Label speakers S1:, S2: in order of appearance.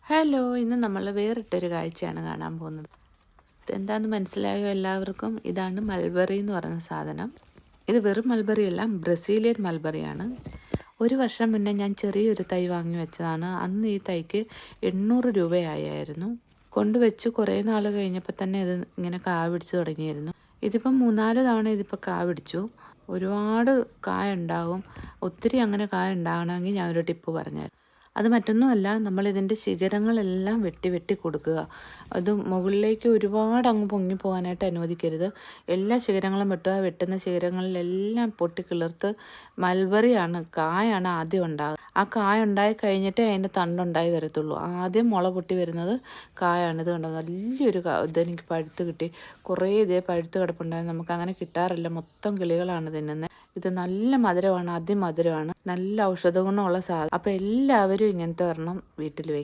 S1: Hello, ഇന്ന് നമ്മൾ വേറിട്ടൊരു കാഴ്ചയാണ് കാണാൻ പോകുന്നത്. ഇതെന്താണെന്ന് മനസ്സിലായോ എല്ലാവർക്കും? ഇതാണ് മൾബറി എന്ന് പറയുന്ന സാധനം. ഇത് വെറും മൾബറി അല്ല, ബ്രസീലിയൻ മൾബറിയാണ്. ഒരു വർഷം മുന്നേ ഞാൻ ചെറിയൊരു തൈ വാങ്ങി വെച്ചതാണ്. അന്ന് ഈ തൈക്ക് 800 രൂപയായിരുന്നു. കൊണ്ടുവച്ച് കുറേ നാൾ കഴിഞ്ഞപ്പോൾ തന്നെ ഇത് ഇങ്ങനെ കാ പിടിച്ച് തുടങ്ങിയിരുന്നു. ഇതിപ്പം 3-4 തവണ ഇതിപ്പോൾ കാ പിടിച്ചു. ഒരുപാട് കായ ഉണ്ടാകും. ഒത്തിരി അങ്ങനെ കായ ഉണ്ടാകണമെങ്കിൽ ഞാൻ ഒരു ടിപ്പ് പറഞ്ഞുതരാം. അത് മറ്റൊന്നുമല്ല, നമ്മളിതിൻ്റെ ശിഖരങ്ങളെല്ലാം വെട്ടി വെട്ടി കൊടുക്കുക. അത് മുകളിലേക്ക് ഒരുപാട് അങ്ങ് പൊങ്ങിപ്പോകാനായിട്ട് അനുവദിക്കരുത്. എല്ലാ ശിഖരങ്ങളും വെട്ടുക. വെട്ടുന്ന ശിഖരങ്ങളിലെല്ലാം പൊട്ടിക്കിളിർത്ത് മൾബറിയാണ്, കായാണ് ആദ്യം ഉണ്ടാകുക. ആ കായ ഉണ്ടായി കഴിഞ്ഞിട്ടേ അതിൻ്റെ തണ്ടുണ്ടായി വരത്തുള്ളൂ. ആദ്യം മുള പൊട്ടി വരുന്നത് കായാണ്. ഇത് കണ്ടോ, വലിയൊരു ഇതെനിക്ക് പഴുത്ത് കിട്ടി. കുറേ ഇതേ പഴുത്ത് കിടപ്പുണ്ടായത്. നമുക്ക് അങ്ങനെ കിട്ടാറില്ല, മൊത്തം കിളികളാണ് തിന്നുന്നത്. ഇത് നല്ല മധുരമാണ്, അതിമധുരമാണ്, നല്ല ഔഷധ ഗുണമുള്ള സാധനം. അപ്പോൾ എല്ലാവരും ഇങ്ങനത്തെ ഒരെണ്ണം വീട്ടിൽ വയ്ക്കും.